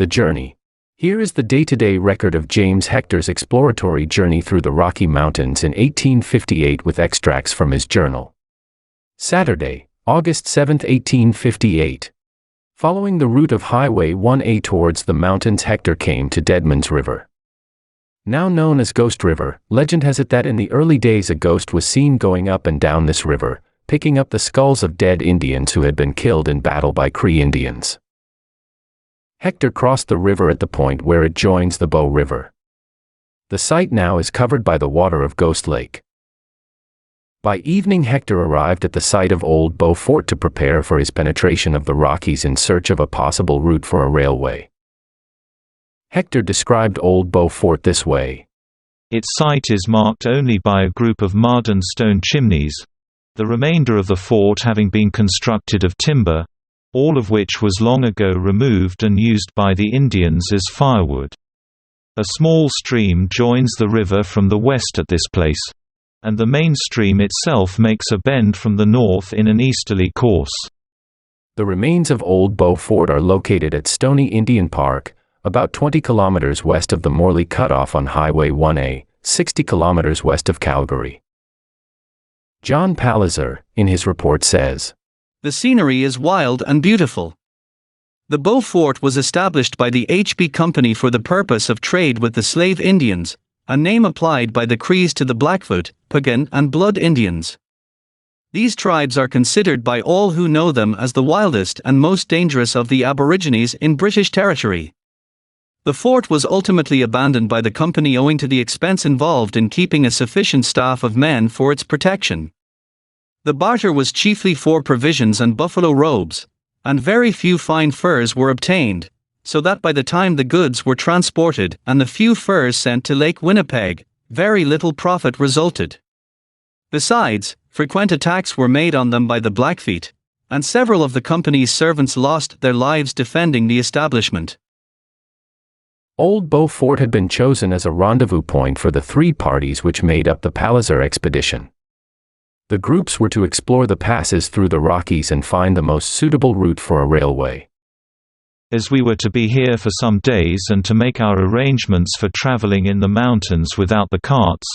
The journey. Here is the day-to-day record of James Hector's exploratory journey through the Rocky Mountains in 1858 with extracts from his journal. Saturday, August 7, 1858. Following the route of Highway 1A towards the mountains, Hector came to Deadman's River. Now known as Ghost River, legend has it that in the early days a ghost was seen going up and down this river, picking up the skulls of dead Indians who had been killed in battle by Cree Indians. Hector crossed the river at the point where it joins the Bow River. The site now is covered by the water of Ghost Lake. By evening, Hector arrived at the site of Old Beaufort to prepare for his penetration of the Rockies in search of a possible route for a railway. Hector described Old Beaufort this way. Its site is marked only by a group of mud and stone chimneys, the remainder of the fort having been constructed of timber, all of which was long ago removed and used by the Indians as firewood. A small stream joins the river from the west at this place, and the main stream itself makes a bend from the north in an easterly course. The remains of Old Beaufort are located at Stony Indian Park, about 20 kilometers west of the Morley Cutoff on Highway 1A, 60 kilometers west of Calgary. John Palliser, in his report, says, "The scenery is wild and beautiful. The Beaufort was established by the H.B. Company for the purpose of trade with the slave Indians, a name applied by the Crees to the Blackfoot, Pagan, and Blood Indians. These tribes are considered by all who know them as the wildest and most dangerous of the Aborigines in British territory. The fort was ultimately abandoned by the company owing to the expense involved in keeping a sufficient staff of men for its protection. The barter was chiefly for provisions and buffalo robes, and very few fine furs were obtained, so that by the time the goods were transported and the few furs sent to Lake Winnipeg, very little profit resulted. Besides, frequent attacks were made on them by the Blackfeet, and several of the company's servants lost their lives defending the establishment." Old Beaufort had been chosen as a rendezvous point for the three parties which made up the Palliser expedition. The groups were to explore the passes through the Rockies and find the most suitable route for a railway. As we were to be here for some days and to make our arrangements for traveling in the mountains without the carts,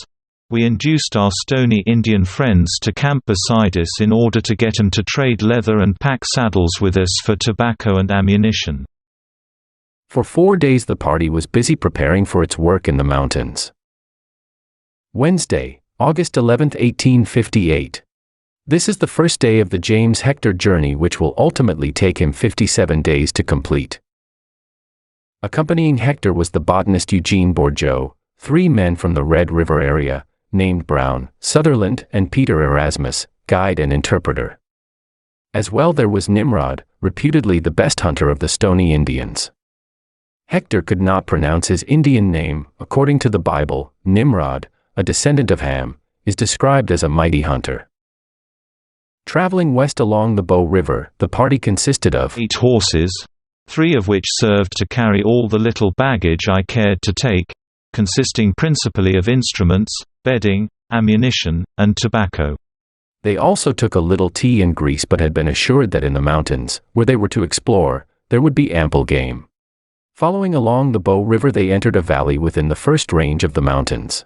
we induced our Stony Indian friends to camp beside us in order to get them to trade leather and pack saddles with us for tobacco and ammunition. For 4 days the party was busy preparing for its work in the mountains. Wednesday, August 11, 1858. This is the first day of the James Hector journey, which will ultimately take him 57 days to complete. Accompanying Hector was the botanist Eugene Bourgeau, 3 men from the Red River area, named Brown, Sutherland, and Peter Erasmus, guide and interpreter. As well there was Nimrod, reputedly the best hunter of the Stony Indians. Hector could not pronounce his Indian name. According to the Bible, Nimrod, a descendant of Ham, is described as a mighty hunter. Traveling west along the Bow River, the party consisted of 8 horses, 3 of which served to carry all the little baggage I cared to take, consisting principally of instruments, bedding, ammunition, and tobacco. They also took a little tea and grease, but had been assured that in the mountains, where they were to explore, there would be ample game. Following along the Bow River they entered a valley within the first range of the mountains.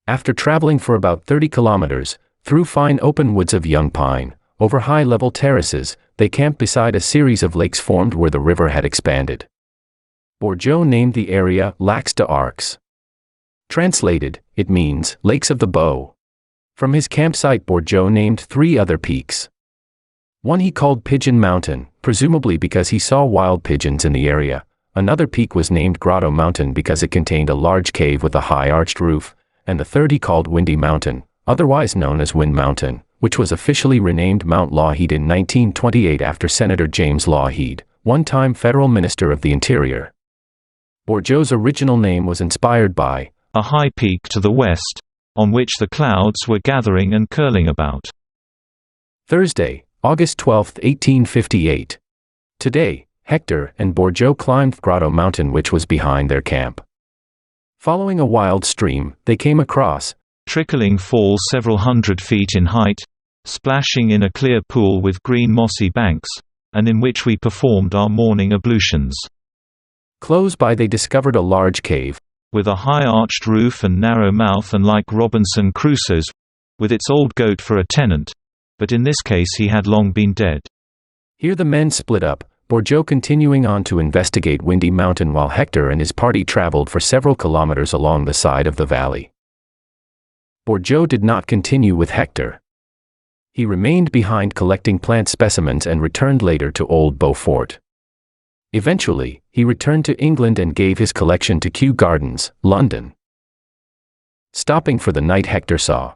After traveling for about 30 kilometers, through fine open woods of young pine, over high-level terraces, they camped beside a series of lakes formed where the river had expanded. Bourgeau named the area Lacs des Arcs. Translated, it means Lakes of the Bow. From his campsite Bourgeau named 3 other peaks. One he called Pigeon Mountain, presumably because he saw wild pigeons in the area. Another peak was named Grotto Mountain because it contained a large cave with a high arched roof, and the third he called Windy Mountain, otherwise known as Wind Mountain, which was officially renamed Mount Lougheed in 1928 after Senator James Lougheed, one-time federal minister of the Interior. Bourgeau's original name was inspired by a high peak to the west, on which the clouds were gathering and curling about. Thursday, August 12, 1858. Today, Hector and Bourgeau climbed Grotto Mountain, which was behind their camp. Following a wild stream, they came across trickling falls several hundred feet in height, splashing in a clear pool with green mossy banks, and in which we performed our morning ablutions. Close by they discovered a large cave, with a high arched roof and narrow mouth, and like Robinson Crusoe's, with its old goat for a tenant, but in this case he had long been dead. Here the men split up, Bourgeot continuing on to investigate Windy Mountain while Hector and his party traveled for several kilometers along the side of the valley. Bourgeot did not continue with Hector. He remained behind collecting plant specimens and returned later to Old Beaufort. Eventually, he returned to England and gave his collection to Kew Gardens, London. Stopping for the night, Hector saw.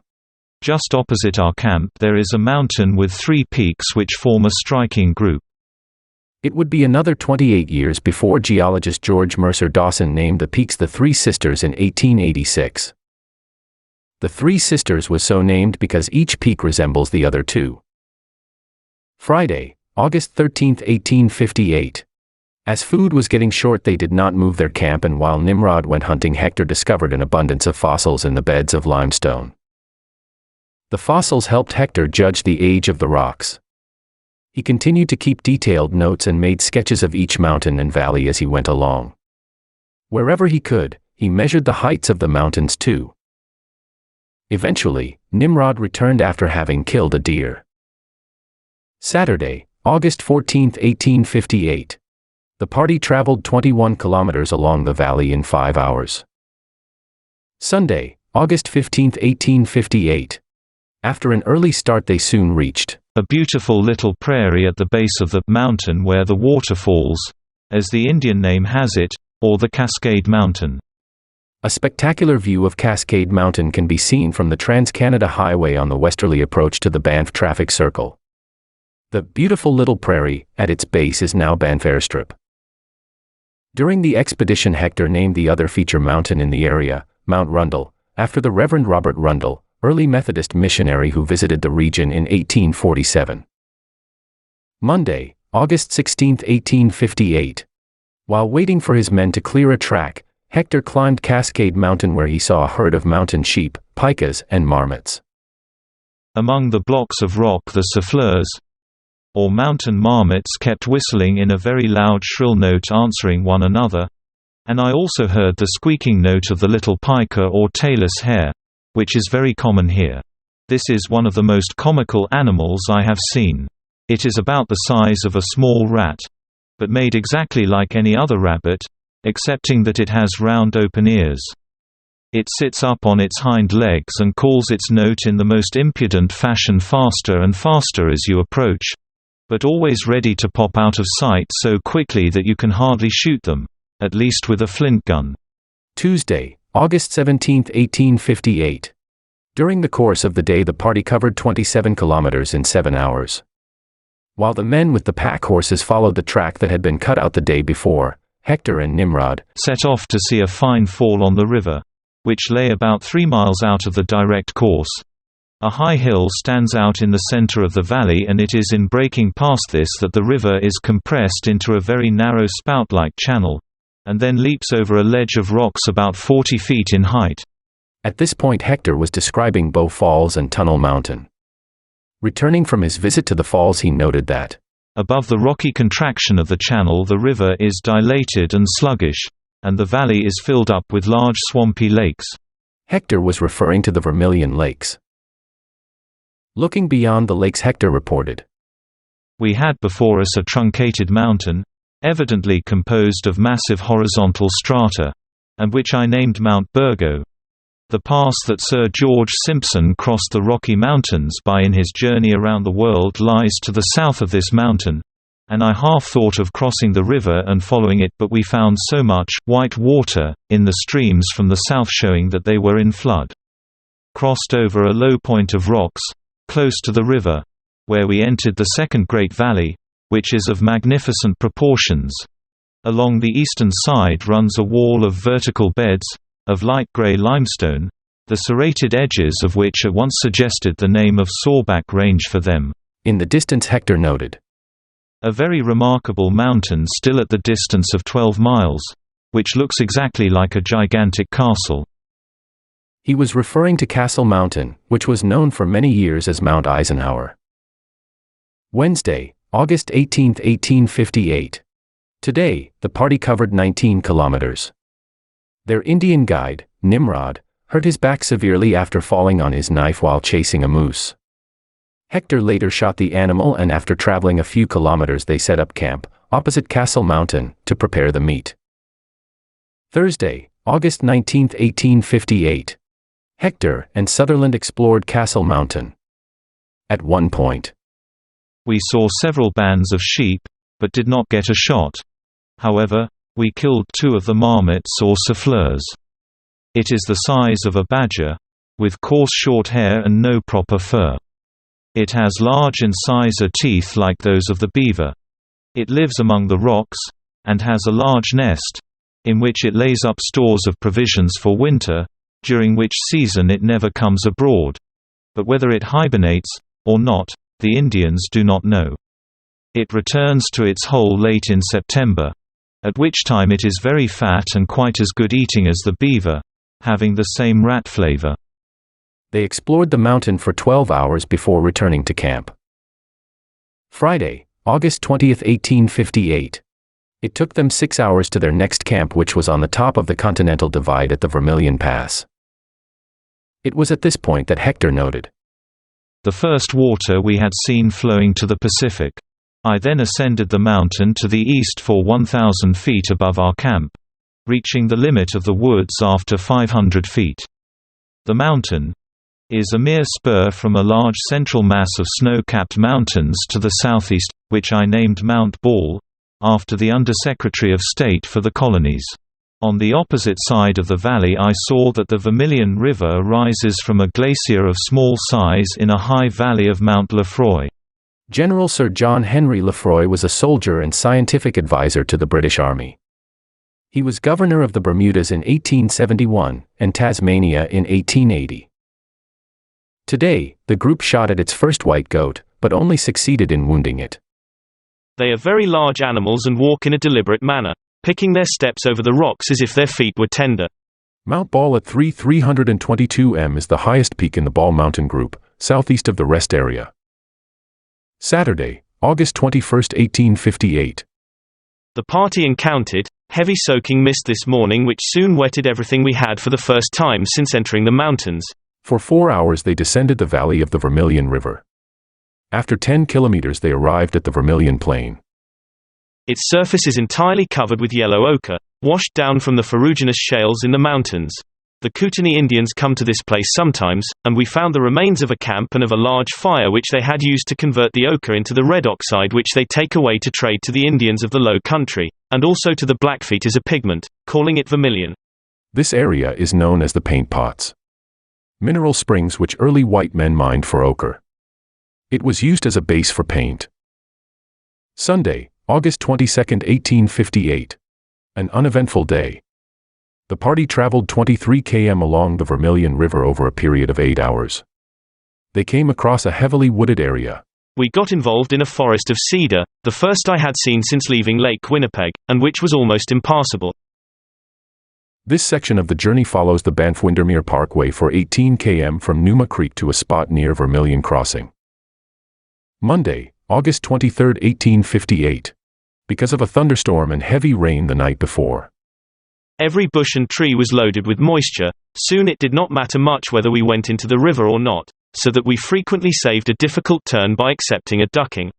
Just opposite our camp there is a mountain with 3 peaks which form a striking group. It would be another 28 years before geologist George Mercer Dawson named the peaks the Three Sisters in 1886. The Three Sisters was so named because each peak resembles the other two. Friday, August 13, 1858. As food was getting short, they did not move their camp, and while Nimrod went hunting, Hector discovered an abundance of fossils in the beds of limestone. The fossils helped Hector judge the age of the rocks. He continued to keep detailed notes and made sketches of each mountain and valley as he went along. Wherever he could, he measured the heights of the mountains too. Eventually, Nimrod returned after having killed a deer. Saturday, August 14, 1858. The party traveled 21 kilometers along the valley in 5 hours. Sunday, August 15, 1858. After an early start, they soon reached a beautiful little prairie at the base of the mountain where the water falls, as the Indian name has it, or the Cascade Mountain. A spectacular view of Cascade Mountain can be seen from the Trans-Canada Highway on the westerly approach to the Banff traffic circle. The beautiful little prairie, at its base, is now Banff Airstrip. During the expedition, Hector named the other feature mountain in the area, Mount Rundle, after the Reverend Robert Rundle, early Methodist missionary who visited the region in 1847. Monday, August 16, 1858. While waiting for his men to clear a track, Hector climbed Cascade Mountain where he saw a herd of mountain sheep, pikas, and marmots. Among the blocks of rock the souffleurs, or mountain marmots, kept whistling in a very loud shrill note, answering one another, and I also heard the squeaking note of the little pika or tailless hare, which is very common here. This is one of the most comical animals I have seen. It is about the size of a small rat, but made exactly like any other rabbit, excepting that it has round open ears. It sits up on its hind legs and calls its note in the most impudent fashion, faster and faster as you approach, but always ready to pop out of sight so quickly that you can hardly shoot them, at least with a flint gun. Tuesday, August 17, 1858. During the course of the day, the party covered 27 kilometers in 7 hours. While the men with the pack horses followed the track that had been cut out the day before, Hector and Nimrod set off to see a fine fall on the river, which lay about 3 miles out of the direct course. A high hill stands out in the center of the valley, and it is in breaking past this that the river is compressed into a very narrow spout-like channel, and then leaps over a ledge of rocks about 40 feet in height. At this point, Hector was describing Bow Falls and Tunnel Mountain. Returning from his visit to the falls, he noted that above the rocky contraction of the channel the river is dilated and sluggish, and the valley is filled up with large swampy lakes. Hector was referring to the Vermilion Lakes. Looking beyond the lakes, Hector reported, "We had before us a truncated mountain, evidently composed of massive horizontal strata, and which I named Mount Burgo. The pass that Sir George Simpson crossed the Rocky Mountains by in his journey around the world lies to the south of this mountain, and I half thought of crossing the river and following it, but we found so much white water in the streams from the south, showing that they were in flood. Crossed over a low point of rocks, close to the river, where we entered the second great valley, which is of magnificent proportions. Along the eastern side runs a wall of vertical beds, of light grey limestone, the serrated edges of which at once suggested the name of Sawback Range for them." In the distance, Hector noted a very remarkable mountain still at the distance of 12 miles, which looks exactly like a gigantic castle. He was referring to Castle Mountain, which was known for many years as Mount Eisenhower. Wednesday, August 18, 1858. Today, the party covered 19 kilometers. Their Indian guide, Nimrod, hurt his back severely after falling on his knife while chasing a moose. Hector later shot the animal, and after traveling a few kilometers they set up camp opposite Castle Mountain to prepare the meat. Thursday, August 19, 1858. Hector and Sutherland explored Castle Mountain. At one point, We saw several bands of sheep, but did not get a shot. However, we killed 2 of the marmots or souffleurs. It is the size of a badger, with coarse short hair and no proper fur. It has large incisor teeth like those of the beaver. It lives among the rocks, and has a large nest, in which it lays up stores of provisions for winter, during which season it never comes abroad. But whether it hibernates, or not, the Indians do not know. It returns to its hole late in September, at which time it is very fat and quite as good eating as the beaver, having the same rat flavor. they explored the mountain for 12 hours before returning to camp. Friday, August 20, 1858. It took them 6 hours to their next camp, which was on the top of the Continental Divide at the Vermilion Pass. It was at this point that Hector noted the first water we had seen flowing to the Pacific. I then ascended the mountain to the east for 1,000 feet above our camp, reaching the limit of the woods after 500 feet. The mountain is a mere spur from a large central mass of snow-capped mountains to the southeast, which I named Mount Ball, after the Under-Secretary of State for the Colonies. On the opposite side of the valley I saw that the Vermilion River rises from a glacier of small size in a high valley of Mount Lefroy. General Sir John Henry Lefroy was a soldier and scientific advisor to the British Army. He was governor of the Bermudas in 1871 and Tasmania in 1880. Today, the group shot at its first white goat, but only succeeded in wounding it. They are very large animals and walk in a deliberate manner, picking their steps over the rocks as if their feet were tender. Mount Ball at 322 m is the highest peak in the Ball Mountain Group, southeast of the rest area. Saturday, August 21, 1858. The party encountered heavy soaking mist this morning, which soon wetted everything we had for the first time since entering the mountains. For 4 hours they descended the valley of the Vermilion River. After 10 kilometers they arrived at the Vermilion Plain. Its surface is entirely covered with yellow ochre, washed down from the ferruginous shales in the mountains. The Kooteney Indians come to this place sometimes, and we found the remains of a camp and of a large fire which they had used to convert the ochre into the red oxide which they take away to trade to the Indians of the low country, and also to the Blackfeet as a pigment, calling it vermilion. This area is known as the Paint Pots, mineral springs which early white men mined for ochre. It was used as a base for paint. Sunday, August 22, 1858. An uneventful day. The party traveled 23 km along the Vermilion River over a period of 8 hours. They came across a heavily wooded area. We got involved in a forest of cedar, the first I had seen since leaving Lake Winnipeg, and which was almost impassable. This section of the journey follows the Banff-Windermere Parkway for 18 km from Numa Creek to a spot near Vermilion Crossing. Monday, August 23, 1858. Because of a thunderstorm and heavy rain the night before, Every bush and tree was loaded with moisture. Soon it did not matter much whether we went into the river or not, so that we frequently saved a difficult turn by accepting a ducking.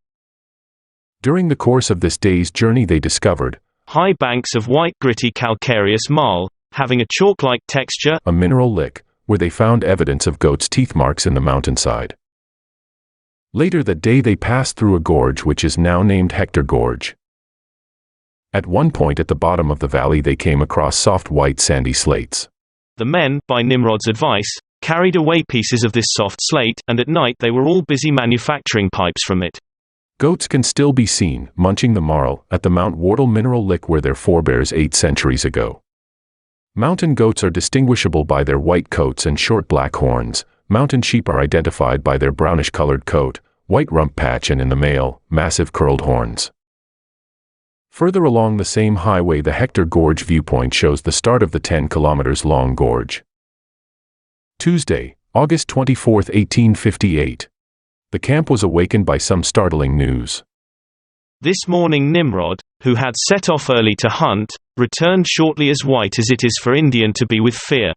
during the course of this day's journey they discovered High banks of white gritty calcareous marl, having a chalk-like texture, a mineral lick, where they found evidence of goats' teeth marks in the mountainside. Later that day they passed through a gorge which is now named Hector Gorge. At one point at the bottom of the valley they came across soft white sandy slates. The men, by Nimrod's advice, carried away pieces of this soft slate, and at night they were all busy manufacturing pipes from it. Goats can still be seen, munching the marl, at the Mount Wardle mineral lick where their forebears ate centuries ago. Mountain goats are distinguishable by their white coats and short black horns. Mountain sheep are identified by their brownish-colored coat, white rump patch, and in the male, massive curled horns. Further along the same highway the Hector Gorge viewpoint shows the start of the 10 kilometers long gorge. Tuesday, August 24, 1858. The camp was awakened by some startling news. This morning Nimrod, who had set off early to hunt, returned shortly as white as it is for Indian to be with fear.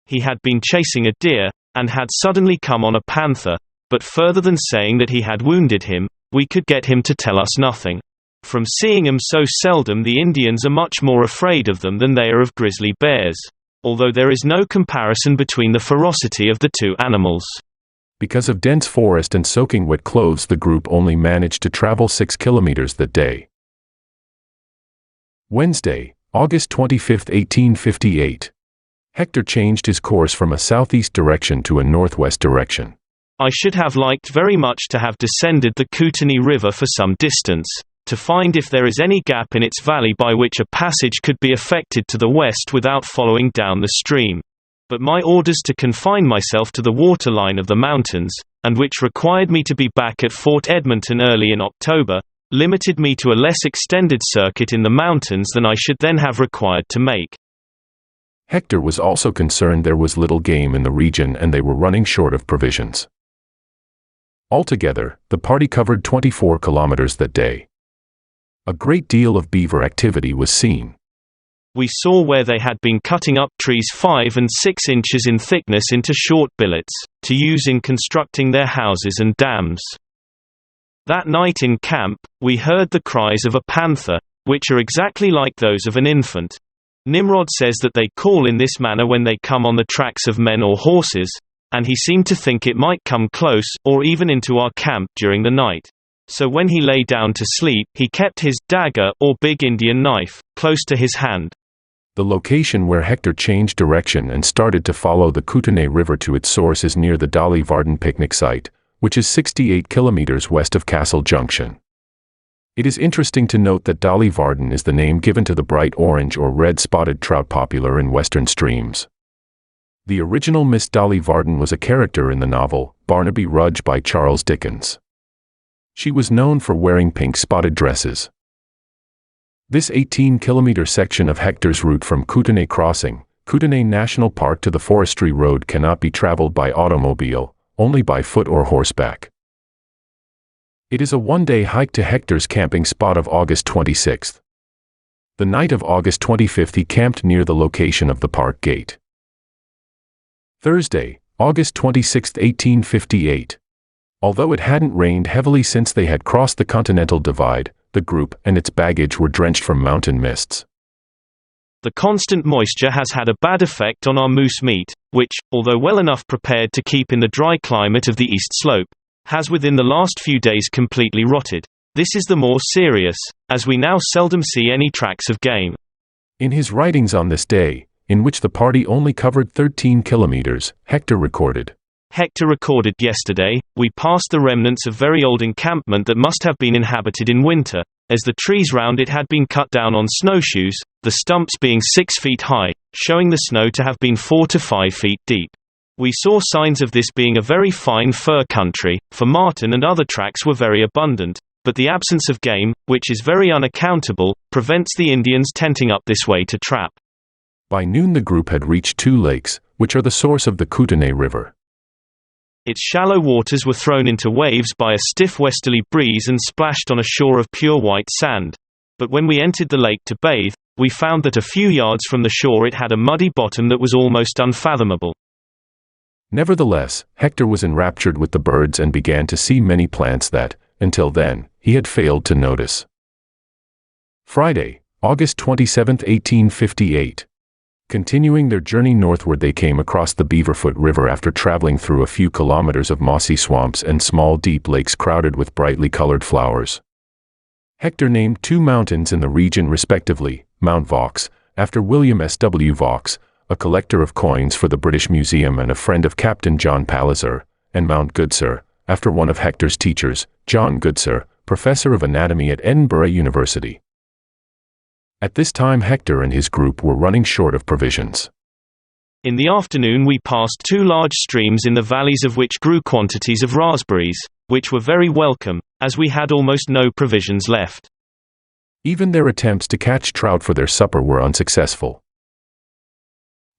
He had been chasing a deer, and had suddenly come on a panther, but further than saying that he had wounded him, we could get him to tell us nothing. From seeing them so seldom, the Indians are much more afraid of them than they are of grizzly bears, although there is no comparison between the ferocity of the two animals. Because of dense forest and soaking wet clothes, the group only managed to travel 6 kilometers that day. Wednesday, August 25, 1858. Hector changed his course from a southeast direction to a northwest direction. I should have liked very much to have descended the Kooteney River for some distance, to find if there is any gap in its valley by which a passage could be effected to the west without following down the stream. But my orders to confine myself to the waterline of the mountains, and which required me to be back at Fort Edmonton early in October, limited me to a less extended circuit in the mountains than I should then have required to make. Hector was also concerned there was little game in the region and they were running short of provisions. Altogether, the party covered 24 kilometers that day. A great deal of beaver activity was seen. We saw where they had been cutting up trees 5 and 6 inches in thickness into short billets, to use in constructing their houses and dams. That night in camp, we heard the cries of a panther, which are exactly like those of an infant. Nimrod says that they call in this manner when they come on the tracks of men or horses, and he seemed to think it might come close, or even into our camp during the night. So when he lay down to sleep, he kept his dagger, or big Indian knife, close to his hand. The location where Hector changed direction and started to follow the Kootenay River to its source is near the Dolly Varden picnic site, which is 68 kilometers west of Castle Junction. It is interesting to note that Dolly Varden is the name given to the bright orange or red spotted trout popular in western streams. The original Miss Dolly Varden was a character in the novel Barnaby Rudge by Charles Dickens. She was known for wearing pink spotted dresses. This 18-kilometer section of Hector's route from Kootenay Crossing, Kootenay National Park to the Forestry Road cannot be traveled by automobile, only by foot or horseback. It is a one-day hike to Hector's camping spot of August 26. The night of August 25 he camped near the location of the park gate. Thursday, August 26, 1858. Although it hadn't rained heavily since they had crossed the Continental Divide, the group and its baggage were drenched from mountain mists. The constant moisture has had a bad effect on our moose meat, which, although well enough prepared to keep in the dry climate of the east slope, has within the last few days completely rotted. This is the more serious, as we now seldom see any tracks of game. In his writings on this day, in which the party only covered 13 kilometers, Hector recorded, yesterday, we passed the remnants of very old encampment that must have been inhabited in winter, as the trees round it had been cut down on snowshoes, the stumps being 6 feet high, showing the snow to have been 4 to 5 feet deep. We saw signs of this being a very fine fur country, for marten and other tracks were very abundant, but the absence of game, which is very unaccountable, prevents the Indians tenting up this way to trap. By noon the group had reached 2 lakes, which are the source of the Kootenay River. Its shallow waters were thrown into waves by a stiff westerly breeze and splashed on a shore of pure white sand. But when we entered the lake to bathe, we found that a few yards from the shore it had a muddy bottom that was almost unfathomable. Nevertheless, Hector was enraptured with the birds and began to see many plants that, until then, he had failed to notice. Friday, August 27, 1858. Continuing their journey northward they came across the Beaverfoot River after traveling through a few kilometers of mossy swamps and small deep lakes crowded with brightly colored flowers. Hector named 2 mountains in the region respectively, Mount Vaux, after William S. W. Vaux, a collector of coins for the British Museum and a friend of Captain John Palliser, and Mount Goodsir, after one of Hector's teachers, John Goodsir, professor of anatomy at Edinburgh University. At this time Hector and his group were running short of provisions. In the afternoon we passed 2 large streams in the valleys of which grew quantities of raspberries, which were very welcome, as we had almost no provisions left. Even their attempts to catch trout for their supper were unsuccessful.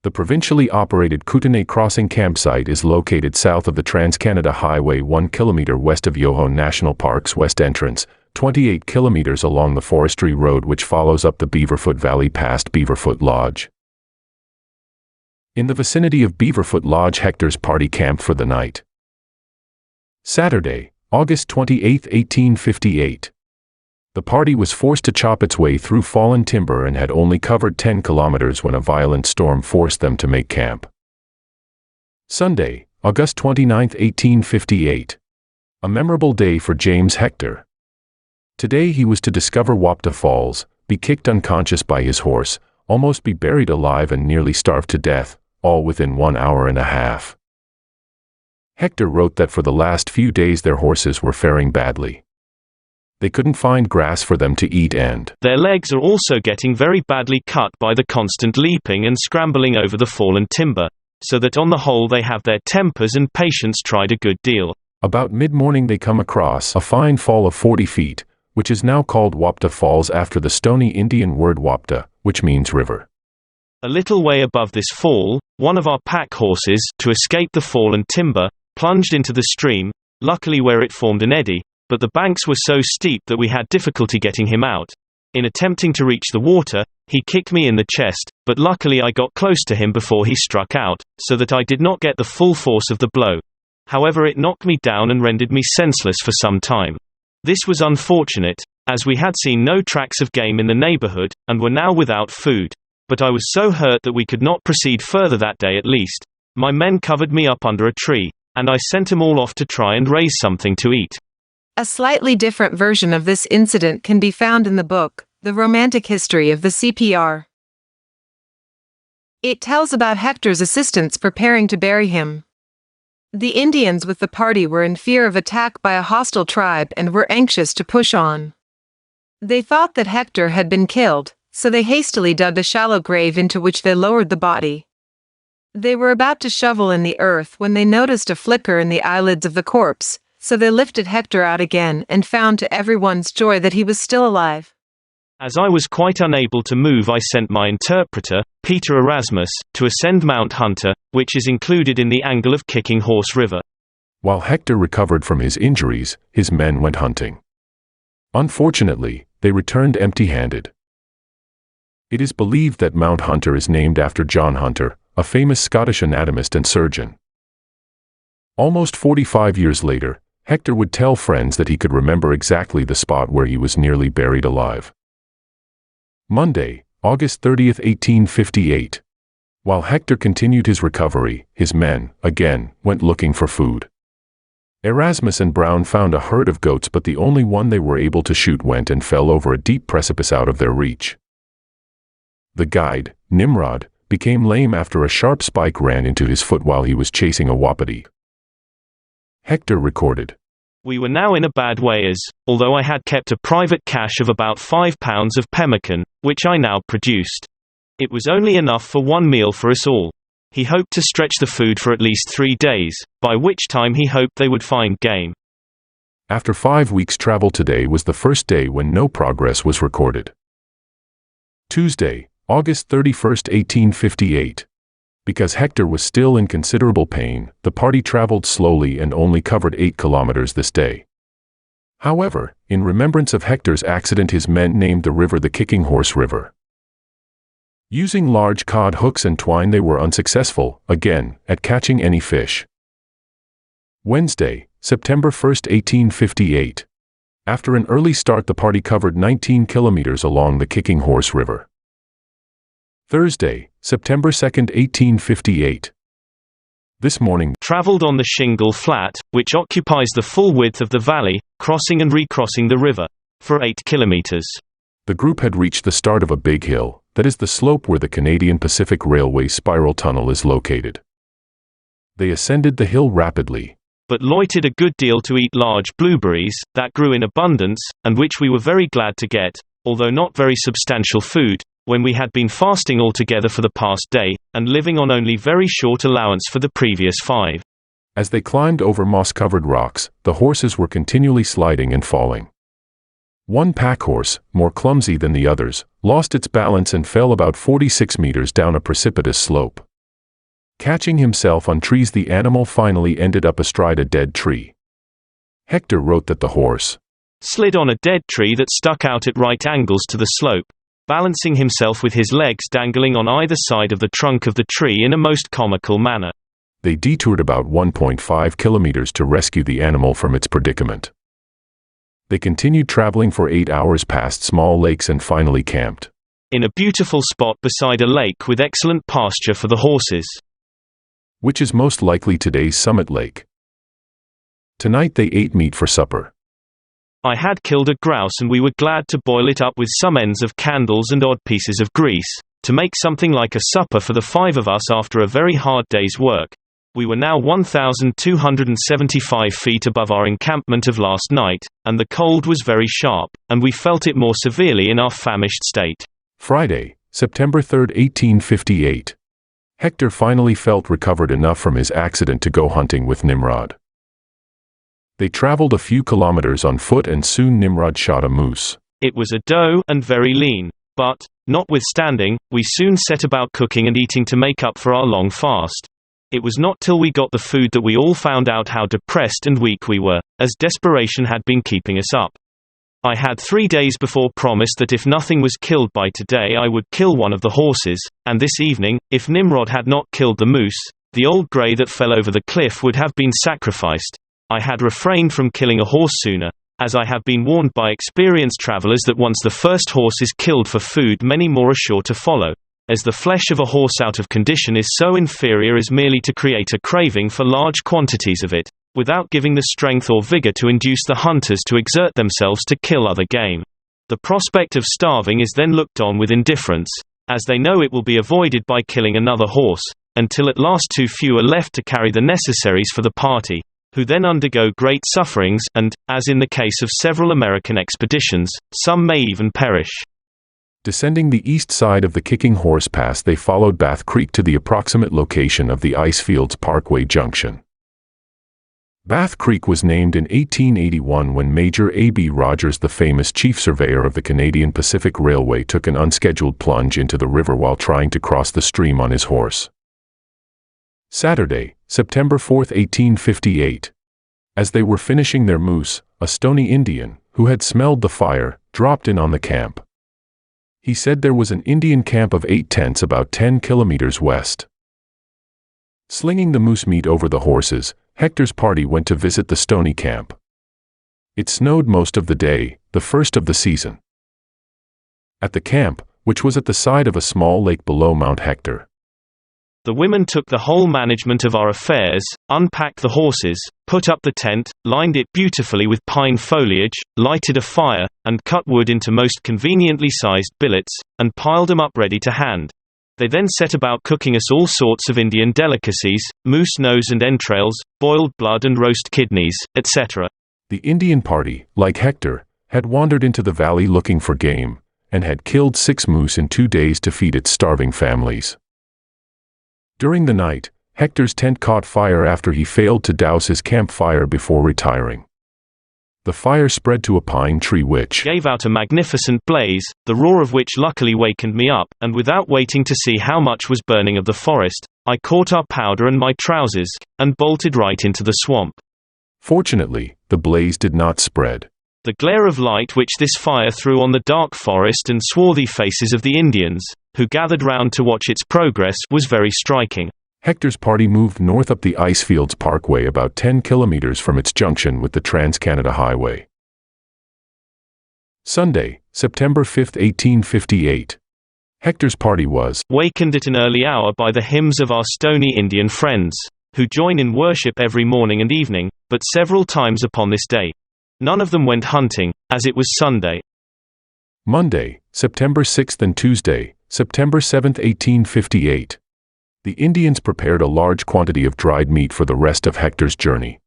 The provincially operated Kootenay Crossing campsite is located south of the Trans-Canada Highway 1 kilometer west of Yoho National Park's west entrance, 28 kilometers along the forestry road which follows up the Beaverfoot Valley past Beaverfoot Lodge. In the vicinity of Beaverfoot Lodge, Hector's party camped for the night. Saturday, August 28, 1858. The party was forced to chop its way through fallen timber and had only covered 10 kilometers when a violent storm forced them to make camp. Sunday, August 29, 1858. A memorable day for James Hector. Today he was to discover Wapta Falls, be kicked unconscious by his horse, almost be buried alive and nearly starved to death, all within 1 hour and a half. Hector wrote that for the last few days their horses were faring badly. They couldn't find grass for them to eat and their legs are also getting very badly cut by the constant leaping and scrambling over the fallen timber, so that on the whole they have their tempers and patience tried a good deal. About mid-morning they come across a fine fall of 40 feet, which is now called Wapta Falls after the stony Indian word Wapta, which means river. A little way above this fall, one of our pack horses, to escape the fallen timber, plunged into the stream, luckily where it formed an eddy, but the banks were so steep that we had difficulty getting him out. In attempting to reach the water, he kicked me in the chest, but luckily I got close to him before he struck out, so that I did not get the full force of the blow. However, it knocked me down and rendered me senseless for some time. This was unfortunate, as we had seen no tracks of game in the neighborhood, and were now without food. But I was so hurt that we could not proceed further that day at least. My men covered me up under a tree, and I sent them all off to try and raise something to eat. A slightly different version of this incident can be found in the book, The Romantic History of the CPR. It tells about Hector's assistants preparing to bury him. The Indians with the party were in fear of attack by a hostile tribe and were anxious to push on. They thought that Hector had been killed, so they hastily dug a shallow grave into which they lowered the body. They were about to shovel in the earth when they noticed a flicker in the eyelids of the corpse, so they lifted Hector out again and found to everyone's joy that he was still alive. As I was quite unable to move, I sent my interpreter, Peter Erasmus, to ascend Mount Hunter, which is included in the angle of Kickinghorse River. While Hector recovered from his injuries, his men went hunting. Unfortunately, they returned empty-handed. It is believed that Mount Hunter is named after John Hunter, a famous Scottish anatomist and surgeon. Almost 45 years later, Hector would tell friends that he could remember exactly the spot where he was nearly buried alive. Monday, August 30, 1858. While Hector continued his recovery, his men, again, went looking for food. Erasmus and Brown found a herd of goats, but the only one they were able to shoot went and fell over a deep precipice out of their reach. The guide, Nimrod, became lame after a sharp spike ran into his foot while he was chasing a wapiti. Hector recorded, "We were now in a bad way as, although I had kept a private cache of about 5 pounds of pemmican, which I now produced. It was only enough for one meal for us all. He hoped to stretch the food for at least 3 days, by which time he hoped they would find game." After 5 weeks' travel, today was the first day when no progress was recorded. Tuesday, August 31, 1858. Because Hector was still in considerable pain, the party traveled slowly and only covered 8 kilometers this day. However, in remembrance of Hector's accident, his men named the river the Kickinghorse River. Using large cod hooks and twine, they were unsuccessful, again, at catching any fish. Wednesday, September 1, 1858. After an early start, the party covered 19 kilometers along the Kickinghorse River. Thursday, September 2, 1858. This morning, traveled on the Shingle Flat, which occupies the full width of the valley, crossing and recrossing the river, for 8 kilometers. The group had reached the start of a big hill, that is the slope where the Canadian Pacific Railway spiral tunnel is located. They ascended the hill rapidly, but loitered a good deal to eat large blueberries, that grew in abundance, and which we were very glad to get, although not very substantial food, when we had been fasting altogether for the past day, and living on only very short allowance for the previous 5. As they climbed over moss-covered rocks, the horses were continually sliding and falling. One pack horse, more clumsy than the others, lost its balance and fell about 46 meters down a precipitous slope. Catching himself on trees, the animal finally ended up astride a dead tree. Hector wrote that the horse slid on a dead tree that stuck out at right angles to the slope, balancing himself with his legs dangling on either side of the trunk of the tree in a most comical manner. They detoured about 1.5 kilometers to rescue the animal from its predicament. They continued traveling for 8 hours past small lakes and finally camped in a beautiful spot beside a lake with excellent pasture for the horses, which is most likely today's Summit Lake. Tonight they ate meat for supper. I had killed a grouse and we were glad to boil it up with some ends of candles and odd pieces of grease, to make something like a supper for the 5 of us after a very hard day's work. We were now 1,275 feet above our encampment of last night, and the cold was very sharp, and we felt it more severely in our famished state. Friday, September 3, 1858. Hector finally felt recovered enough from his accident to go hunting with Nimrod. They traveled a few kilometers on foot and soon Nimrod shot a moose. It was a doe and very lean, but, notwithstanding, we soon set about cooking and eating to make up for our long fast. It was not till we got the food that we all found out how depressed and weak we were, as desperation had been keeping us up. I had 3 days before promised that if nothing was killed by today I would kill one of the horses, and this evening, if Nimrod had not killed the moose, the old grey that fell over the cliff would have been sacrificed. I had refrained from killing a horse sooner, as I have been warned by experienced travelers that once the first horse is killed for food many more are sure to follow, as the flesh of a horse out of condition is so inferior as merely to create a craving for large quantities of it, without giving the strength or vigor to induce the hunters to exert themselves to kill other game. The prospect of starving is then looked on with indifference, as they know it will be avoided by killing another horse, until at last too few are left to carry the necessaries for the party, who then undergo great sufferings and, as in the case of several American expeditions, some may even perish. Descending the east side of the Kickinghorse Pass they followed Bath Creek to the approximate location of the Icefields Parkway Junction. Bath Creek was named in 1881 when Major A.B. Rogers, the famous chief surveyor of the Canadian Pacific Railway, took an unscheduled plunge into the river while trying to cross the stream on his horse. Saturday, September 4, 1858. As they were finishing their moose, a Stoney Indian, who had smelled the fire, dropped in on the camp. He said there was an Indian camp of 8 tents about 10 kilometers west. Slinging the moose meat over the horses, Hector's party went to visit the Stoney camp. It snowed most of the day, the first of the season. At the camp, which was at the side of a small lake below Mount Hector, the women took the whole management of our affairs, unpacked the horses, put up the tent, lined it beautifully with pine foliage, lighted a fire, and cut wood into most conveniently sized billets, and piled them up ready to hand. They then set about cooking us all sorts of Indian delicacies, moose nose and entrails, boiled blood and roast kidneys, etc. The Indian party, like Hector, had wandered into the valley looking for game, and had killed 6 moose in 2 days to feed its starving families. During the night, Hector's tent caught fire after he failed to douse his campfire before retiring. The fire spread to a pine tree which gave out a magnificent blaze, the roar of which luckily wakened me up, and without waiting to see how much was burning of the forest, I caught our powder and my trousers, and bolted right into the swamp. Fortunately, the blaze did not spread. The glare of light which this fire threw on the dark forest and swarthy faces of the Indians, who gathered round to watch its progress, was very striking. Hector's party moved north up the Icefields Parkway about 10 kilometers from its junction with the Trans-Canada Highway. Sunday, September 5, 1858. Hector's party was wakened at an early hour by the hymns of our Stoney Indian friends, who join in worship every morning and evening, but several times upon this day. None of them went hunting, as it was Sunday. Monday, September 6 and Tuesday, September 7, 1858. The Indians prepared a large quantity of dried meat for the rest of Hector's journey.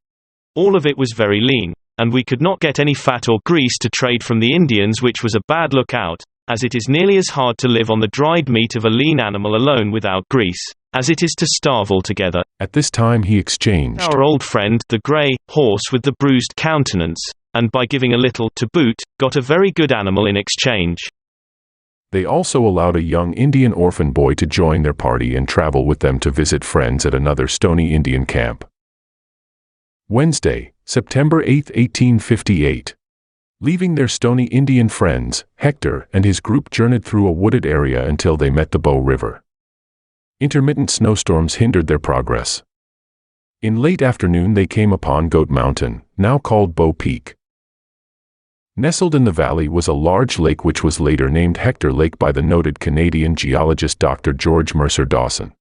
All of it was very lean, and we could not get any fat or grease to trade from the Indians, which was a bad lookout, as it is nearly as hard to live on the dried meat of a lean animal alone without grease, as it is to starve altogether. At this time he exchanged our old friend, the grey horse with the bruised countenance, and by giving a little to boot, got a very good animal in exchange. They also allowed a young Indian orphan boy to join their party and travel with them to visit friends at another Stoney Indian camp. Wednesday, September 8, 1858. Leaving their Stony Indian friends, Hector and his group journeyed through a wooded area until they met the Bow River. Intermittent snowstorms hindered their progress. In late afternoon they came upon Goat Mountain, now called Bow Peak. Nestled in the valley was a large lake which was later named Hector Lake by the noted Canadian geologist Dr. George Mercer Dawson.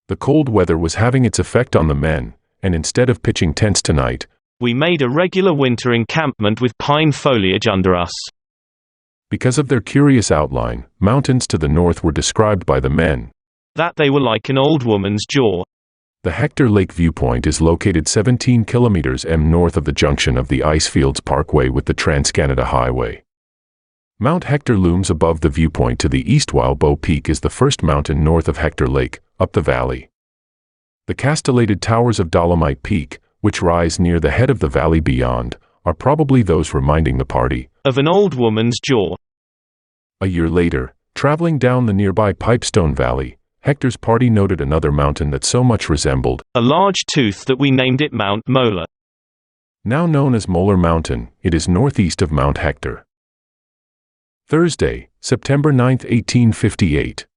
The cold weather was having its effect on the men, and instead of pitching tents tonight, we made a regular winter encampment with pine foliage under us. Because of their curious outline, mountains to the north were described by the men that they were like an old woman's jaw. The Hector Lake viewpoint is located 17 kilometers north of the junction of the Icefields Parkway with the Trans-Canada Highway. Mount Hector looms above the viewpoint to the east, while Bow Peak is the first mountain north of Hector Lake, up the valley. The castellated towers of Dolomite Peak, which rise near the head of the valley beyond, are probably those reminding the party of an old woman's jaw. A year later, traveling down the nearby Pipestone Valley, Hector's party noted another mountain that so much resembled a large tooth that we named it Mount Molar. Now known as Molar Mountain, it is northeast of Mount Hector. Thursday, September 9, 1858.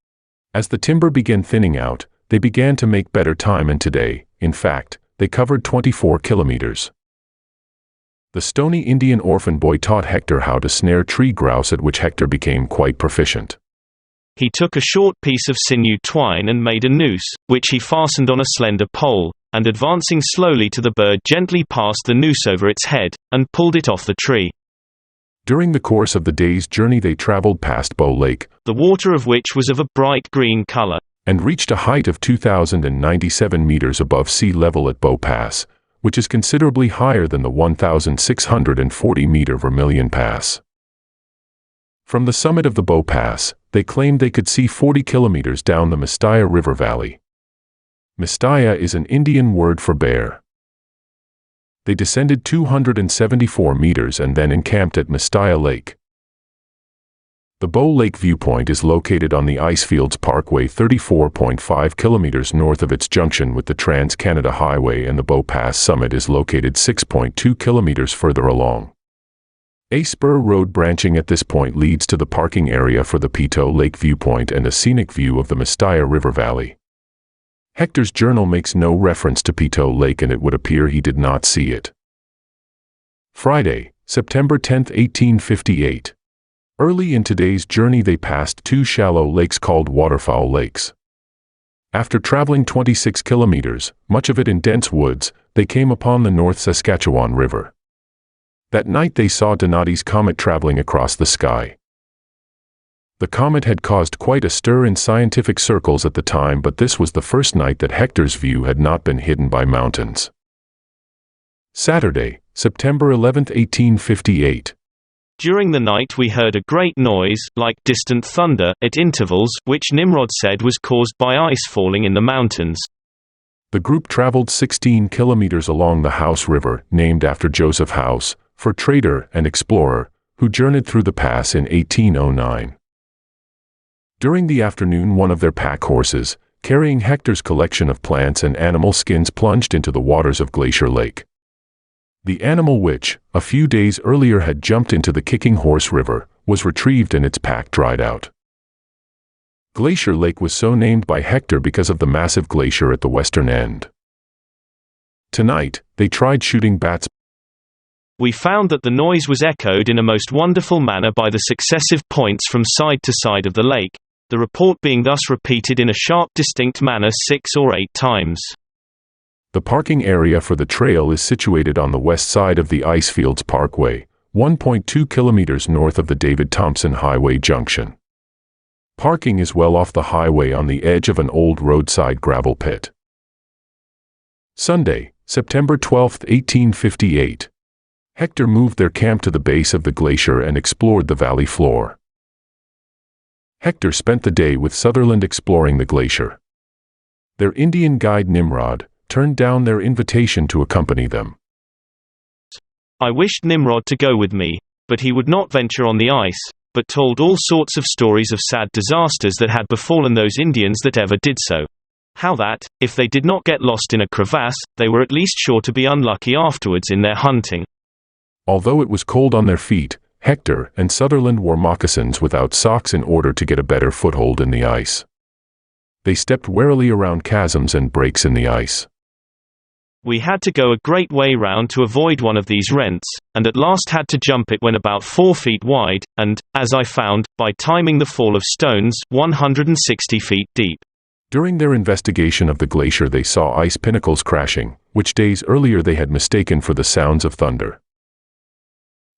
As the timber began thinning out, they began to make better time, and today, in fact, they covered 24 kilometers. The Stony Indian orphan boy taught Hector how to snare tree grouse, at which Hector became quite proficient. He took a short piece of sinew twine and made a noose, which he fastened on a slender pole, and advancing slowly to the bird gently passed the noose over its head, and pulled it off the tree. During the course of the day's journey they traveled past Bow Lake, the water of which was of a bright green color, and reached a height of 2,097 meters above sea level at Bow Pass, which is considerably higher than the 1,640-meter Vermilion Pass. From the summit of the Bow Pass, they claimed they could see 40 kilometers down the Mistaya River Valley. Mistaya is an Indian word for bear. They descended 274 meters and then encamped at Mistaya Lake. The Bow Lake viewpoint is located on the Icefields Parkway 34.5 kilometers north of its junction with the Trans-Canada Highway, and the Bow Pass summit is located 6.2 kilometers further along. A spur road branching at this point leads to the parking area for the Pito Lake viewpoint and a scenic view of the Mistaya River Valley. Hector's journal makes no reference to Pito Lake, and it would appear he did not see it. Friday, September 10, 1858. Early in today's journey they passed two shallow lakes called Waterfowl Lakes. After traveling 26 kilometers, much of it in dense woods, they came upon the North Saskatchewan River. That night they saw Donati's comet traveling across the sky. The comet had caused quite a stir in scientific circles at the time, but this was the first night that Hector's view had not been hidden by mountains. Saturday, September 11, 1858. During the night we heard a great noise, like distant thunder, at intervals, which Nimrod said was caused by ice falling in the mountains. The group traveled 16 kilometers along the House River, named after Joseph House, for trader and explorer, who journeyed through the pass in 1809. During the afternoon one of their pack horses, carrying Hector's collection of plants and animal skins, plunged into the waters of Glacier Lake. The animal, which, a few days earlier had jumped into the Kickinghorse River, was retrieved and its pack dried out. Glacier Lake was so named by Hector because of the massive glacier at the western end. Tonight, they tried shooting bats. We found that the noise was echoed in a most wonderful manner by the successive points from side to side of the lake, the report being thus repeated in a sharp, distinct manner 6 or 8 times. The parking area for the trail is situated on the west side of the Icefields Parkway, 1.2 kilometers north of the David Thompson Highway junction. Parking is well off the highway on the edge of an old roadside gravel pit. Sunday, September 12, 1858. Hector moved their camp to the base of the glacier and explored the valley floor. Hector spent the day with Sutherland exploring the glacier. Their Indian guide Nimrod turned down their invitation to accompany them. I wished Nimrod to go with me, but he would not venture on the ice, but told all sorts of stories of sad disasters that had befallen those Indians that ever did so. How that, if they did not get lost in a crevasse, they were at least sure to be unlucky afterwards in their hunting. Although it was cold on their feet, Hector and Sutherland wore moccasins without socks in order to get a better foothold in the ice. They stepped warily around chasms and breaks in the ice. We had to go a great way round to avoid one of these rents, and at last had to jump it when about 4 feet wide, and, as I found, by timing the fall of stones, 160 feet deep. During their investigation of the glacier they saw ice pinnacles crashing, which days earlier they had mistaken for the sounds of thunder.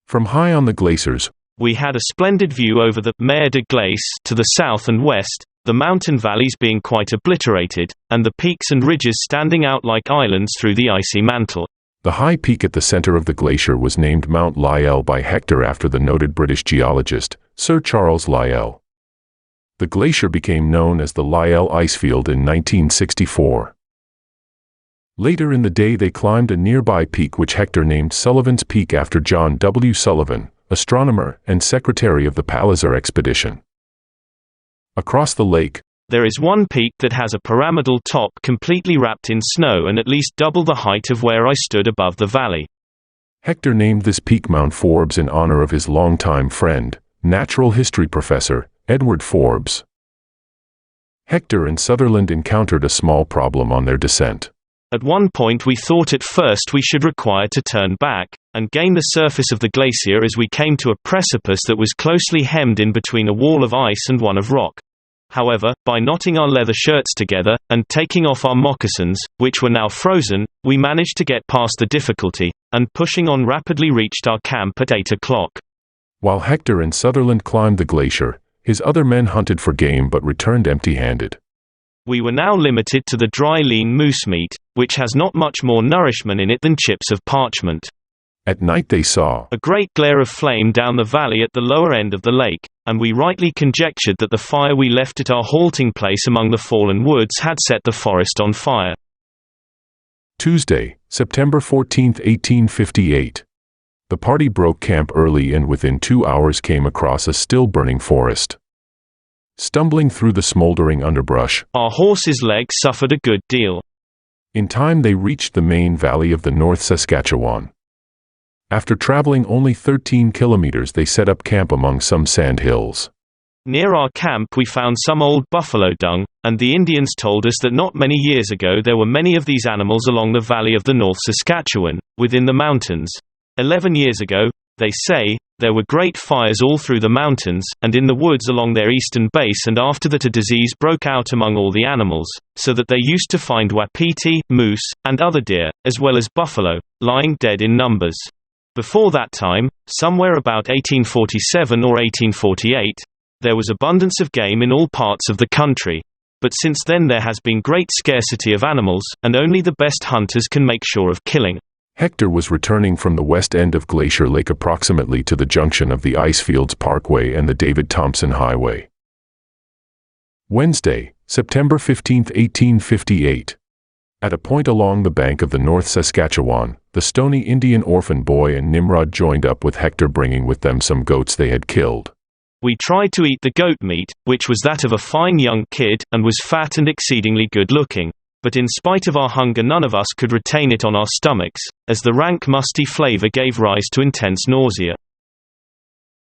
From high on the glaciers, we had a splendid view over the Mer de Glace to the south and west, the mountain valleys being quite obliterated, and the peaks and ridges standing out like islands through the icy mantle. The high peak at the center of the glacier was named Mount Lyell by Hector after the noted British geologist, Sir Charles Lyell. The glacier became known as the Lyell Icefield in 1964. Later in the day they climbed a nearby peak which Hector named Sullivan's Peak after John W. Sullivan, astronomer and secretary of the Palliser expedition. Across the lake, there is one peak that has a pyramidal top completely wrapped in snow and at least double the height of where I stood above the valley. Hector named this peak Mount Forbes in honor of his longtime friend, natural history professor, Edward Forbes. Hector and Sutherland encountered a small problem on their descent. At one point we thought at first we should require to turn back, and gain the surface of the glacier as we came to a precipice that was closely hemmed in between a wall of ice and one of rock. However, by knotting our leather shirts together, and taking off our moccasins, which were now frozen, we managed to get past the difficulty, and pushing on rapidly reached our camp at 8 o'clock. While Hector and Sutherland climbed the glacier, his other men hunted for game but returned empty-handed. We were now limited to the dry lean moose meat, which has not much more nourishment in it than chips of parchment. At night they saw a great glare of flame down the valley at the lower end of the lake, and we rightly conjectured that the fire we left at our halting place among the fallen woods had set the forest on fire. Tuesday, September 14, 1858. The party broke camp early and within 2 hours came across a still burning forest. Stumbling through the smoldering underbrush, our horses' legs suffered a good deal. In time they reached the main valley of the North Saskatchewan. After traveling only 13 kilometers they set up camp among some sand hills. Near our camp we found some old buffalo dung, and the Indians told us that not many years ago there were many of these animals along the valley of the North Saskatchewan, within the mountains. 11 years ago, they say, there were great fires all through the mountains, and in the woods along their eastern base, and after that a disease broke out among all the animals, so that they used to find wapiti, moose, and other deer, as well as buffalo, lying dead in numbers. Before that time, somewhere about 1847 or 1848, there was abundance of game in all parts of the country. But since then there has been great scarcity of animals, and only the best hunters can make sure of killing. Hector was returning from the west end of Glacier Lake approximately to the junction of the Icefields Parkway and the David Thompson Highway. Wednesday, September 15, 1858. At a point along the bank of the North Saskatchewan, the Stoney Indian orphan boy and Nimrod joined up with Hector, bringing with them some goats they had killed. We tried to eat the goat meat, which was that of a fine young kid, and was fat and exceedingly good-looking. But in spite of our hunger none of us could retain it on our stomachs, as the rank musty flavor gave rise to intense nausea.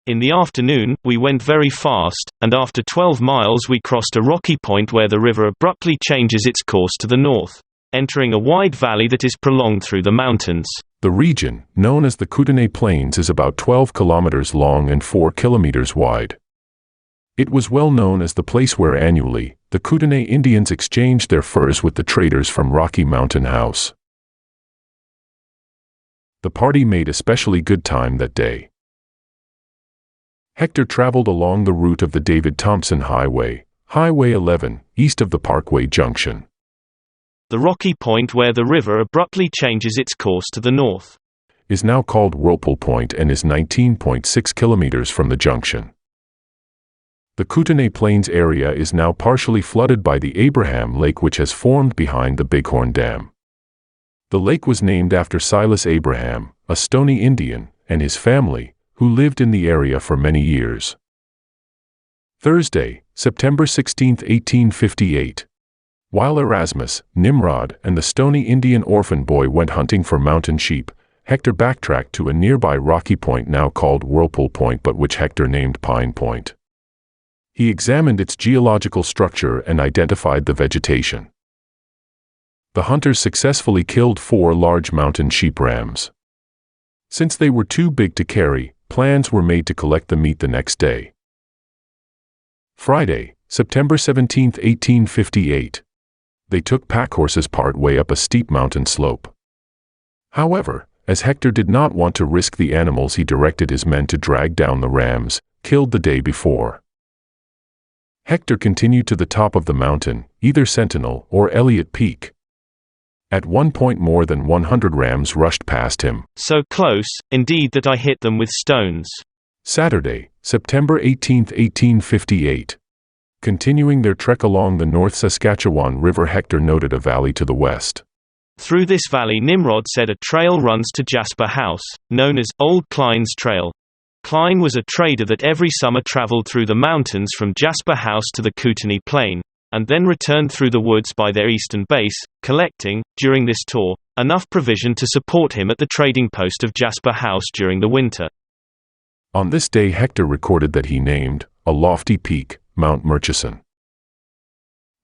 In the afternoon, we went very fast, and after 12 miles we crossed a rocky point where the river abruptly changes its course to the north, entering a wide valley that is prolonged through the mountains. The region, known as the Kooteney Plains, is about 12 kilometers long and 4 kilometers wide. It was well known as the place where annually, the Kooteney Indians exchanged their furs with the traders from Rocky Mountain House. The party made especially good time that day. Hector traveled along the route of the David Thompson Highway, Highway 11, east of the Parkway Junction. The rocky point where the river abruptly changes its course to the north is now called Whirlpool Point and is 19.6 kilometers from the junction. The Kootenay Plains area is now partially flooded by the Abraham Lake, which has formed behind the Bighorn Dam. The lake was named after Silas Abraham, a Stoney Indian, and his family, who lived in the area for many years. Thursday, September 16, 1858. While Erasmus, Nimrod, and the Stoney Indian orphan boy went hunting for mountain sheep, Hector backtracked to a nearby rocky point now called Whirlpool Point but which Hector named Pine Point. He examined its geological structure and identified the vegetation. The hunters successfully killed 4 large mountain sheep rams. Since they were too big to carry, plans were made to collect the meat the next day. Friday, September 17, 1858. They took packhorses part way up a steep mountain slope. However, as Hector did not want to risk the animals, he directed his men to drag down the rams, killed the day before. Hector continued to the top of the mountain, either Sentinel or Elliott Peak. At one point more than 100 rams rushed past him. So close, indeed, that I hit them with stones. Saturday, September 18, 1858. Continuing their trek along the North Saskatchewan River, Hector noted a valley to the west. Through this valley, Nimrod said, a trail runs to Jasper House, known as Old Klein's Trail. Klein was a trader that every summer traveled through the mountains from Jasper House to the Kooteney Plain, and then returned through the woods by their eastern base, collecting, during this tour, enough provision to support him at the trading post of Jasper House during the winter. On this day Hector recorded that he named a lofty peak, Mount Murchison.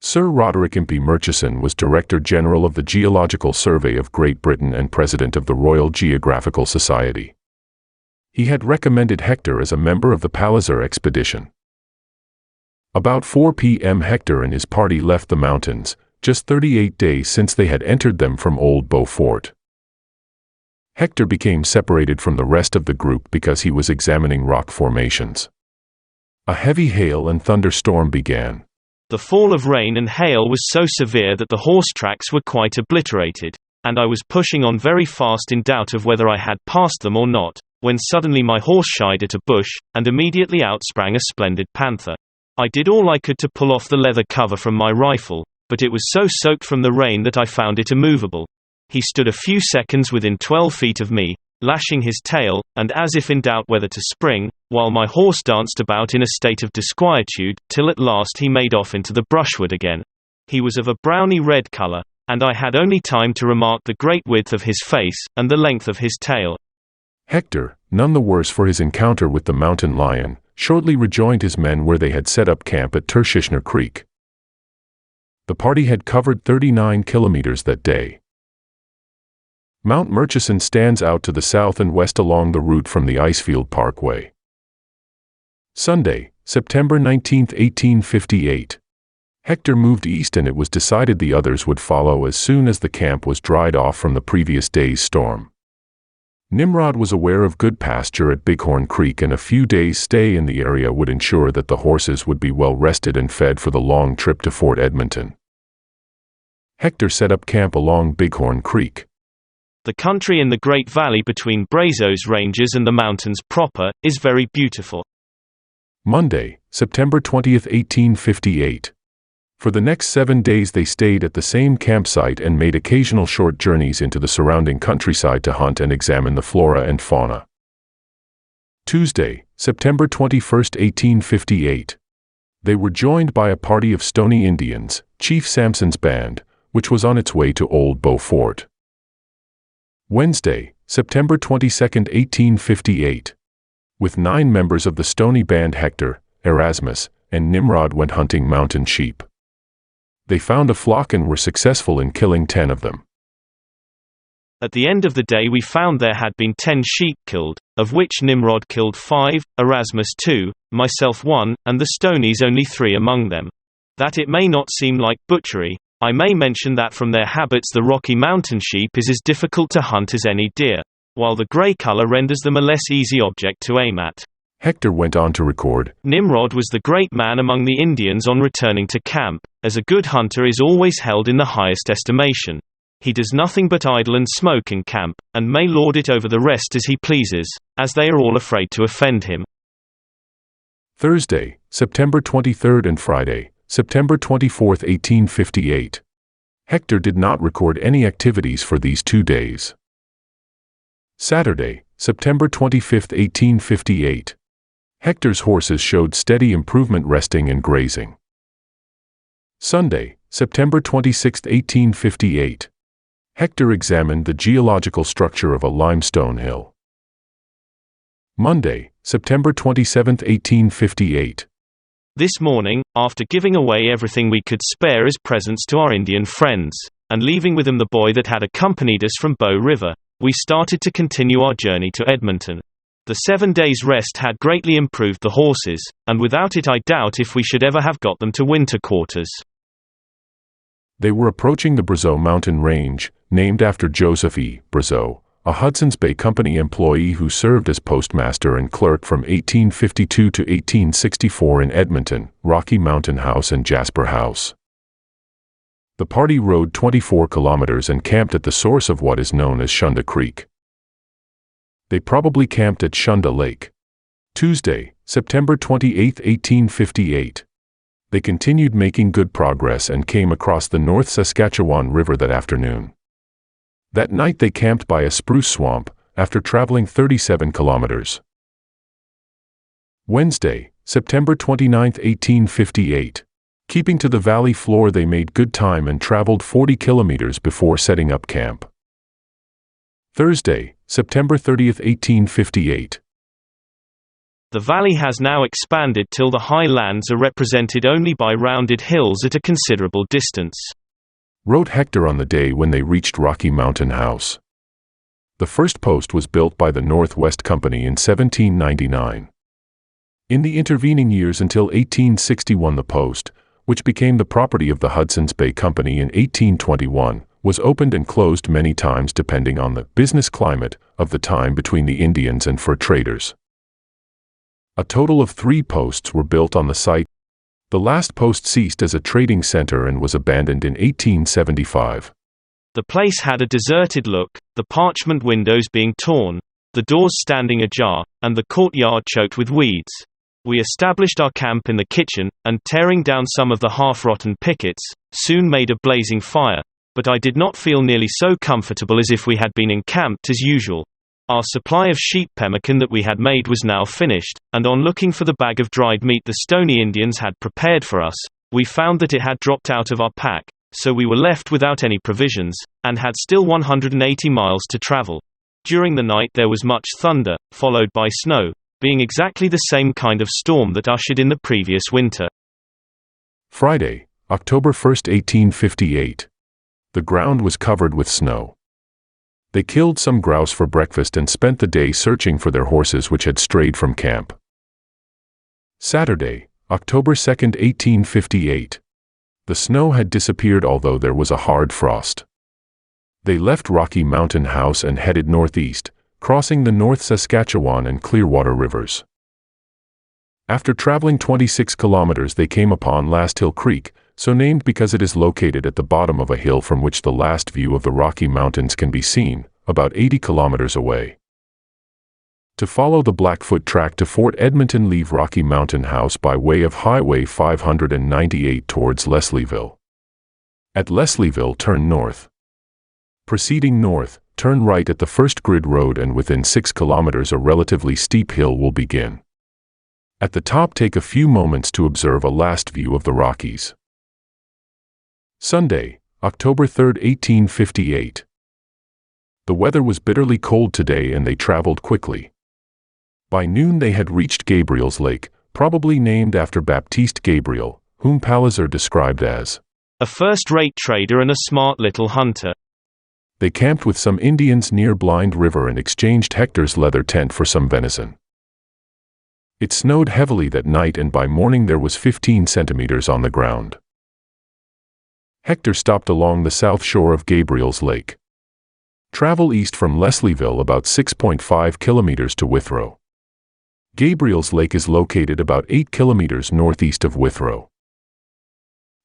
Sir Roderick Impey Murchison was Director General of the Geological Survey of Great Britain and President of the Royal Geographical Society. He had recommended Hector as a member of the Palliser expedition. About 4 p.m. Hector and his party left the mountains, just 38 days since they had entered them from Old Beaufort. Hector became separated from the rest of the group because he was examining rock formations. A heavy hail and thunderstorm began. The fall of rain and hail was so severe that the horse tracks were quite obliterated, and I was pushing on very fast in doubt of whether I had passed them or not, when suddenly my horse shied at a bush, and immediately out sprang a splendid panther. I did all I could to pull off the leather cover from my rifle, but it was so soaked from the rain that I found it immovable. He stood a few seconds within 12 feet of me, lashing his tail, and as if in doubt whether to spring, while my horse danced about in a state of disquietude, till at last he made off into the brushwood again. He was of a browny-red color, and I had only time to remark the great width of his face, and the length of his tail. Hector, none the worse for his encounter with the mountain lion, shortly rejoined his men where they had set up camp at Terschishner Creek. The party had covered 39 kilometers that day. Mount Murchison stands out to the south and west along the route from the Icefield Parkway. Sunday, September 19, 1858. Hector moved east and it was decided the others would follow as soon as the camp was dried off from the previous day's storm. Nimrod was aware of good pasture at Bighorn Creek and a few days' stay in the area would ensure that the horses would be well rested and fed for the long trip to Fort Edmonton. Hector set up camp along Bighorn Creek. The country in the Great Valley between Brazos Ranges and the mountains proper is very beautiful. Monday, September 20, 1858. For the next 7 days they stayed at the same campsite and made occasional short journeys into the surrounding countryside to hunt and examine the flora and fauna. Tuesday, September 21, 1858. They were joined by a party of Stoney Indians, Chief Sampson's band, which was on its way to Old Beaufort. Wednesday, September 22, 1858. With 9 members of the Stoney band, Hector, Erasmus, and Nimrod went hunting mountain sheep. They found a flock and were successful in killing 10 of them. At the end of the day we found there had been 10 sheep killed, of which Nimrod killed 5, Erasmus 2, myself 1, and the Stoneys only 3 among them. That it may not seem like butchery, I may mention that from their habits the Rocky Mountain sheep is as difficult to hunt as any deer, while the gray color renders them a less easy object to aim at. Hector went on to record, Nimrod was the great man among the Indians on returning to camp, as a good hunter is always held in the highest estimation. He does nothing but idle and smoke in camp, and may lord it over the rest as he pleases, as they are all afraid to offend him. Thursday, September 23 and Friday, September 24, 1858. Hector did not record any activities for these 2 days. Saturday, September 25, 1858. Hector's horses showed steady improvement resting and grazing. Sunday, September 26, 1858. Hector examined the geological structure of a limestone hill. Monday, September 27, 1858. This morning, after giving away everything we could spare as presents to our Indian friends, and leaving with them the boy that had accompanied us from Bow River, we started to continue our journey to Edmonton. The 7 days' rest had greatly improved the horses, and without it I doubt if we should ever have got them to winter quarters. They were approaching the Grotto Mountain range, named after Joseph E. Grotto, a Hudson's Bay Company employee who served as postmaster and clerk from 1852 to 1864 in Edmonton, Rocky Mountain House and Jasper House. The party rode 24 kilometers and camped at the source of what is known as Shunda Creek. They probably camped at Shunda Lake. Tuesday, September 28, 1858. They continued making good progress and came across the North Saskatchewan River that afternoon. That night they camped by a spruce swamp, after traveling 37 kilometers. Wednesday, September 29, 1858. Keeping to the valley floor they made good time and traveled 40 kilometers before setting up camp. Thursday, September 30, 1858. The valley has now expanded till the high lands are represented only by rounded hills at a considerable distance, wrote Hector on the day when they reached Rocky Mountain House. The first post was built by the Northwest Company in 1799. In the intervening years until 1861 the post, which became the property of the Hudson's Bay Company in 1821, was opened and closed many times depending on the business climate of the time between the Indians and fur traders. A total of 3 posts were built on the site. The last post ceased as a trading center and was abandoned in 1875. The place had a deserted look, the parchment windows being torn, the doors standing ajar, and the courtyard choked with weeds. We established our camp in the kitchen, and tearing down some of the half-rotten pickets, soon made a blazing fire, but I did not feel nearly so comfortable as if we had been encamped as usual. Our supply of sheep pemmican that we had made was now finished, and on looking for the bag of dried meat the Stony Indians had prepared for us, we found that it had dropped out of our pack, so we were left without any provisions, and had still 180 miles to travel. During the night there was much thunder, followed by snow, being exactly the same kind of storm that ushered in the previous winter. Friday, October 1, 1858. The ground was covered with snow. They killed some grouse for breakfast and spent the day searching for their horses which had strayed from camp. Saturday, October 2, 1858. The snow had disappeared although there was a hard frost. They left Rocky Mountain House and headed northeast, crossing the North Saskatchewan and Clearwater rivers. After traveling 26 kilometers they came upon Last Hill Creek, so named because it is located at the bottom of a hill from which the last view of the Rocky Mountains can be seen, about 80 kilometers away. To follow the Blackfoot track to Fort Edmonton leave Rocky Mountain House by way of Highway 598 towards Leslieville. At Leslieville turn north. Proceeding north, turn right at the first grid road and within 6 kilometers a relatively steep hill will begin. At the top take a few moments to observe a last view of the Rockies. Sunday, October 3, 1858. The weather was bitterly cold today and they traveled quickly. By noon they had reached Gabriel's Lake, probably named after Baptiste Gabriel, whom Palliser described as a first-rate trader and a smart little hunter. They camped with some Indians near Blind River and exchanged Hector's leather tent for some venison. It snowed heavily that night and by morning there was 15 centimeters on the ground. Hector stopped along the south shore of Gabriel's Lake. Travel east from Leslieville about 6.5 kilometers to Withrow. Gabriel's Lake is located about 8 kilometers northeast of Withrow.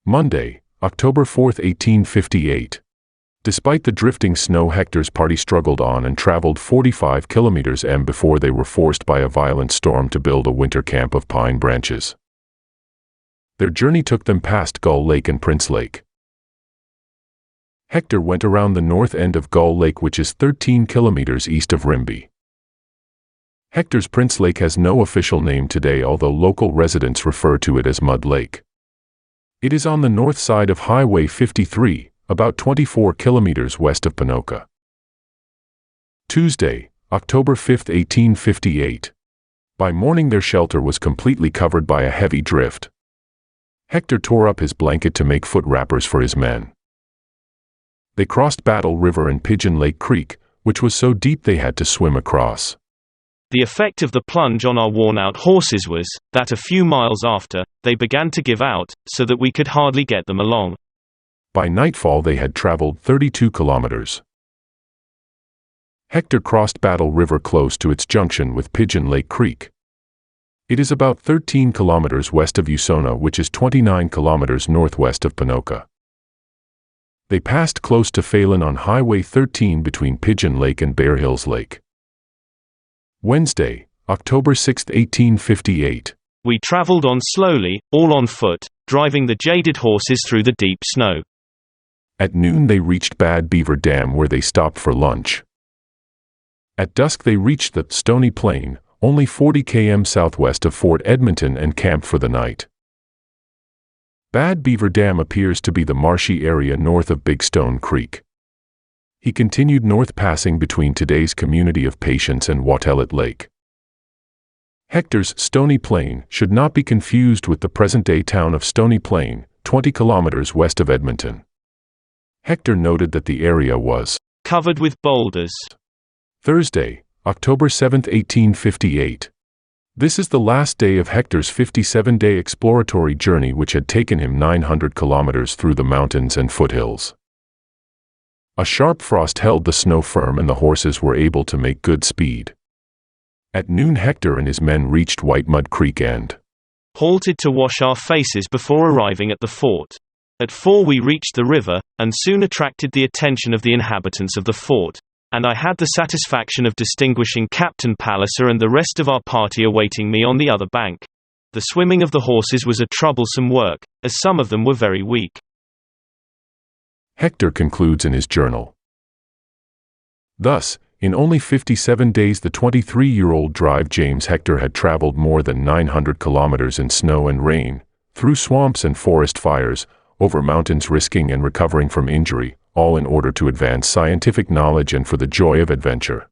Monday, October 4, 1858. Despite the drifting snow Hector's party struggled on and traveled 45 kilometers before they were forced by a violent storm to build a winter camp of pine branches. Their journey took them past Gull Lake and Prince Lake. Hector went around the north end of Gull Lake which is 13 kilometers east of Rimbey. Hector's Prince Lake has no official name today although local residents refer to it as Mud Lake. It is on the north side of Highway 53, about 24 kilometers west of Ponoka. Tuesday, October 5, 1858. By morning their shelter was completely covered by a heavy drift. Hector tore up his blanket to make foot wrappers for his men. They crossed Battle River and Pigeon Lake Creek, which was so deep they had to swim across. The effect of the plunge on our worn-out horses was, that a few miles after, they began to give out, so that we could hardly get them along. By nightfall they had traveled 32 kilometers. Hector crossed Battle River close to its junction with Pigeon Lake Creek. It is about 13 kilometers west of Usona, which is 29 kilometers northwest of Ponoka. They passed close to Phelan on Highway 13 between Pigeon Lake and Bear Hills Lake. Wednesday, October 6, 1858. We traveled on slowly, all on foot, driving the jaded horses through the deep snow. At noon they reached Bad Beaver Dam, where they stopped for lunch. At dusk they reached the Stony Plain, only 40 km southwest of Fort Edmonton, and camped for the night. Bad Beaver Dam appears to be the marshy area north of Big Stone Creek. He continued north, passing between today's community of Patience and Watelet Lake. Hector's Stony Plain should not be confused with the present-day town of Stony Plain, 20 kilometers west of Edmonton. Hector noted that the area was covered with boulders. Thursday, October 7, 1858. This is the last day of Hector's 57-day exploratory journey, which had taken him 900 kilometers through the mountains and foothills. A sharp frost held the snow firm and the horses were able to make good speed. At noon Hector and his men reached White Mud Creek and halted to wash our faces before arriving at the fort. At 4 we reached the river, and soon attracted the attention of the inhabitants of the fort, and I had the satisfaction of distinguishing Captain Palliser and the rest of our party awaiting me on the other bank. The swimming of the horses was a troublesome work, as some of them were very weak. Hector concludes in his journal. Thus, in only 57 days the 23-year-old drive James Hector had traveled more than 900 kilometers in snow and rain, through swamps and forest fires, over mountains, risking and recovering from injury, all in order to advance scientific knowledge and for the joy of adventure.